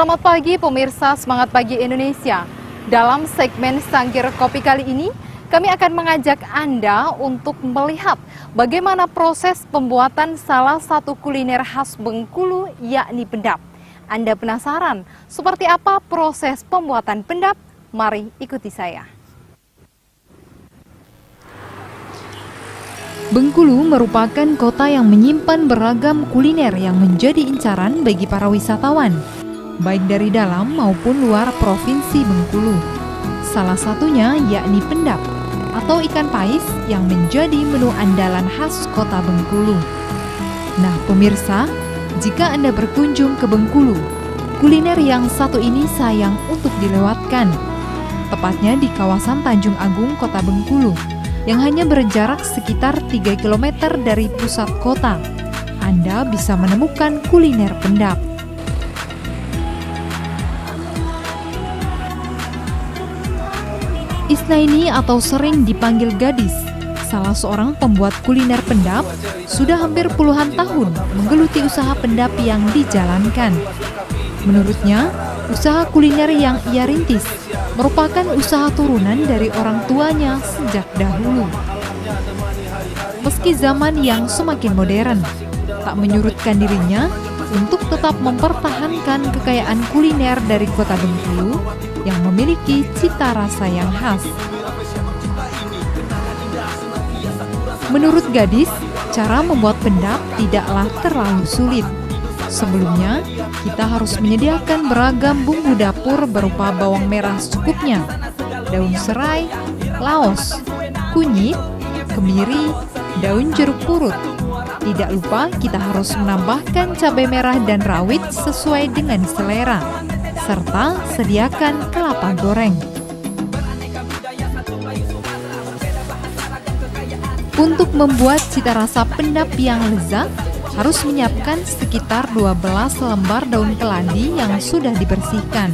Selamat pagi pemirsa Semangat Pagi Indonesia. Dalam segmen Sangkir Kopi kali ini, kami akan mengajak Anda untuk melihat bagaimana proses pembuatan salah satu kuliner khas Bengkulu, yakni pendap. Anda penasaran seperti apa proses pembuatan pendap? Mari ikuti saya. Bengkulu merupakan kota yang menyimpan beragam kuliner yang menjadi incaran bagi para wisatawan, baik dari dalam maupun luar Provinsi Bengkulu. Salah satunya yakni pendap atau ikan pais yang menjadi menu andalan khas kota Bengkulu. Nah pemirsa, jika Anda berkunjung ke Bengkulu, kuliner yang satu ini sayang untuk dilewatkan. Tepatnya di kawasan Tanjung Agung, kota Bengkulu, yang hanya berjarak sekitar 3 km dari pusat kota. Anda bisa menemukan kuliner pendap. Isnaini atau sering dipanggil Gadis, salah seorang pembuat kuliner pendap, sudah hampir puluhan tahun menggeluti usaha pendap yang dijalankan. Menurutnya, usaha kuliner yang ia rintis merupakan usaha turunan dari orang tuanya sejak dahulu. Meski zaman yang semakin modern, tak menyurutkan dirinya untuk tetap mempertahankan kekayaan kuliner dari kota Bengkulu yang memiliki cita rasa yang khas. Menurut Gadis, cara membuat pendap tidaklah terlalu sulit. Sebelumnya, kita harus menyediakan beragam bumbu dapur berupa bawang merah secukupnya, daun serai, laos, kunyit, kemiri, daun jeruk purut. Tidak lupa kita harus menambahkan cabai merah dan rawit sesuai dengan selera, serta sediakan kelapa goreng. Untuk membuat cita rasa pendap yang lezat, harus menyiapkan sekitar 12 lembar daun keladi yang sudah dibersihkan.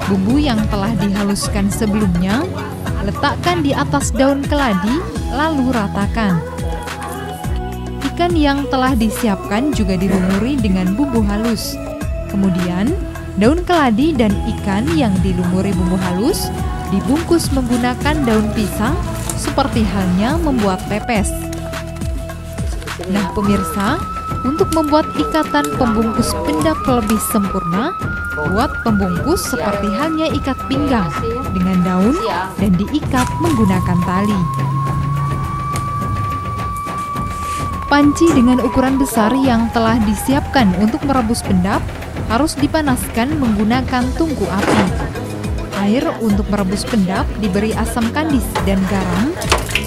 Bumbu yang telah dihaluskan sebelumnya, letakkan di atas daun keladi, lalu ratakan. Ikan yang telah disiapkan juga dilumuri dengan bumbu halus. Kemudian, daun keladi dan ikan yang dilumuri bumbu halus dibungkus menggunakan daun pisang seperti halnya membuat pepes. Nah pemirsa, untuk membuat ikatan pembungkus pendap lebih sempurna, buat pembungkus seperti halnya ikat pinggang dengan daun dan diikat menggunakan tali. Panci dengan ukuran besar yang telah disiapkan untuk merebus pendap harus dipanaskan menggunakan tungku api. Air untuk merebus pendap diberi asam kandis dan garam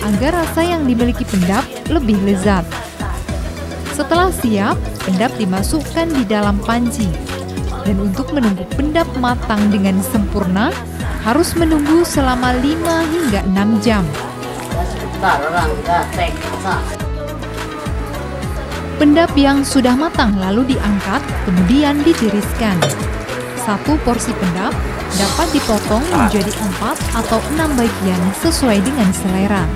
agar rasa yang dimiliki pendap lebih lezat. Setelah siap, pendap dimasukkan di dalam panci. Dan untuk menunggu pendap matang dengan sempurna, harus menunggu selama 5 hingga 6 jam. Pendap yang sudah matang lalu diangkat, kemudian ditiriskan. Satu porsi pendap dapat dipotong menjadi 4 atau 6 bagian sesuai dengan selera.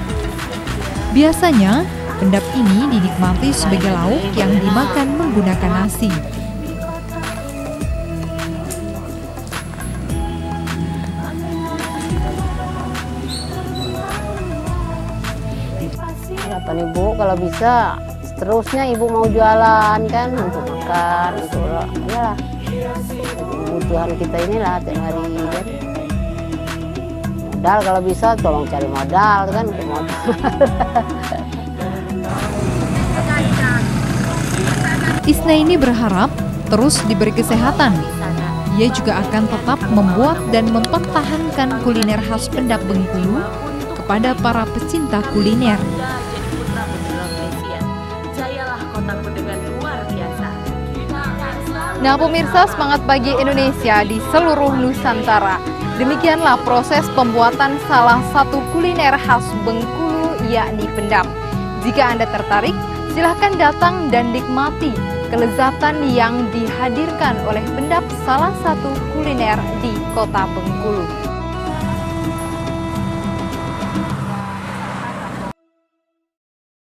Biasanya, pendap ini dinikmati sebagai lauk yang dimakan menggunakan nasi. Harapan Ibu kalau bisa seterusnya Ibu mau jualan kan untuk makan, untuk ya kebutuhan kita inilah tiap hari kan. Modal kalau bisa tolong cari modal kan untuk modal. Isnaini berharap terus diberi kesehatan. Ia juga akan tetap membuat dan mempertahankan kuliner khas pendap Bengkulu kepada para pecinta kuliner. Nah pemirsa Semangat Pagi Indonesia di seluruh Nusantara, demikianlah proses pembuatan salah satu kuliner khas Bengkulu yakni pendap. Jika Anda tertarik, silahkan datang dan nikmati kelezatan yang dihadirkan oleh pendap salah satu kuliner di kota Bengkulu.